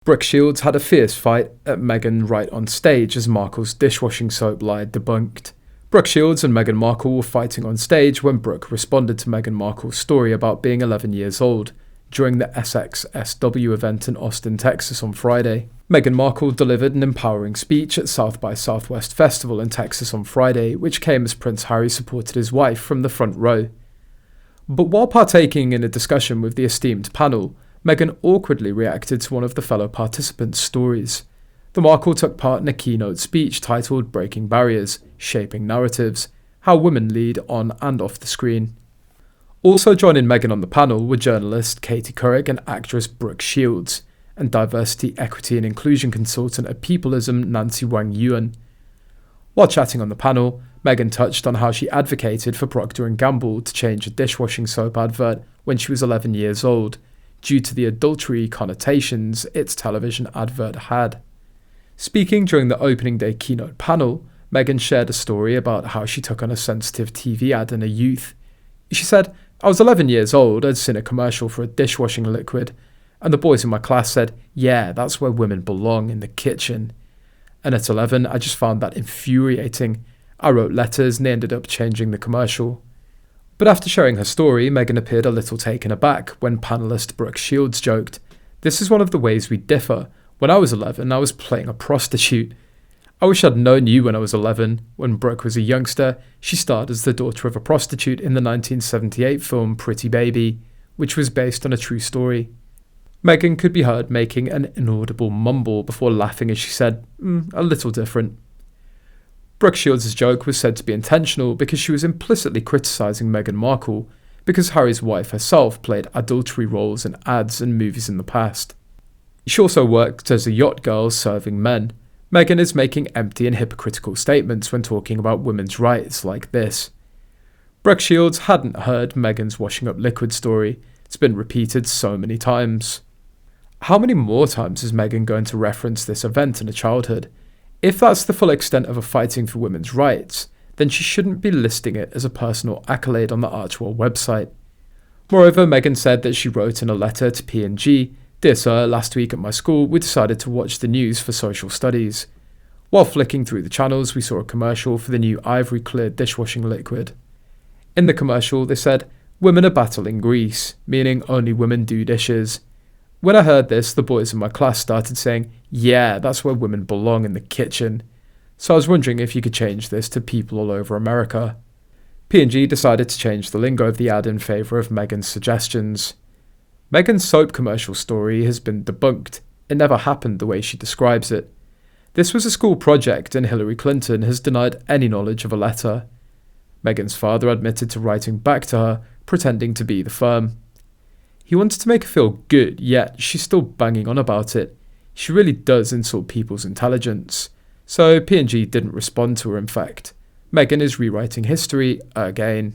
Brooke Shields had a fierce fight at Meghan right on stage as Markle's dishwashing soap lie debunked. Brooke Shields and Meghan Markle were fighting on stage when Brooke responded to Meghan Markle's story about being 11 years old during the SXSW event in Austin, Texas on Friday. Meghan Markle delivered an empowering speech at South by Southwest Festival in Texas on Friday, which came as Prince Harry supported his wife from the front row. But while partaking in a discussion with the esteemed panel, Meghan awkwardly reacted to one of the fellow participants' stories. The Markle took part in a keynote speech titled Breaking Barriers, Shaping Narratives, How Women Lead On and Off the Screen. Also joining Meghan on the panel were journalist Katie Couric and actress Brooke Shields, and diversity, equity and inclusion consultant at Peopleism Nancy Wang Yuan. While chatting on the panel, Meghan touched on how she advocated for Procter & Gamble to change a dishwashing soap advert when she was 11 years old, due to the adultery connotations its television advert had. Speaking during the opening day keynote panel, Meghan shared a story about how she took on a sensitive TV ad in her youth. She said, "I was 11 years old, I'd seen a commercial for a dishwashing liquid, and the boys in my class said, 'Yeah, that's where women belong, in the kitchen.' And at 11, I just found that infuriating. I wrote letters and they ended up changing the commercial." But after sharing her story, Meghan appeared a little taken aback when panellist Brooke Shields joked, "This is one of the ways we differ. When I was 11, I was playing a prostitute. I wish I'd known you when I was 11. When Brooke was a youngster, she starred as the daughter of a prostitute in the 1978 film Pretty Baby, which was based on a true story." Meghan could be heard making an inaudible mumble before laughing as she said, "A little different." Brooke Shields' joke was said to be intentional because she was implicitly criticising Meghan Markle because Harry's wife herself played adultery roles in ads and movies in the past. She also worked as a yacht girl serving men. Meghan is making empty and hypocritical statements when talking about women's rights like this. Brooke Shields hadn't heard Meghan's washing up liquid story. It's been repeated so many times. How many more times is Meghan going to reference this event in her childhood? If that's the full extent of her fighting for women's rights, then she shouldn't be listing it as a personal accolade on the Archwell website. Moreover, Meghan said that she wrote in a letter to P&G, "Dear Sir, last week at my school we decided to watch the news for social studies. While flicking through the channels we saw a commercial for the new Ivory Clear dishwashing liquid. In the commercial they said, 'Women are battling grease,' meaning only women do dishes. When I heard this, the boys in my class started saying, 'Yeah, that's where women belong, in the kitchen.' So I was wondering if you could change this to people all over America." P&G decided to change the lingo of the ad in favour of Meghan's suggestions. Meghan's soap commercial story has been debunked. It never happened the way she describes it. This was a school project and Hillary Clinton has denied any knowledge of a letter. Meghan's father admitted to writing back to her, pretending to be the firm. He wanted to make her feel good, yet she's still banging on about it. She really does insult people's intelligence. So P&G didn't respond to her, in fact. Meghan is rewriting history again.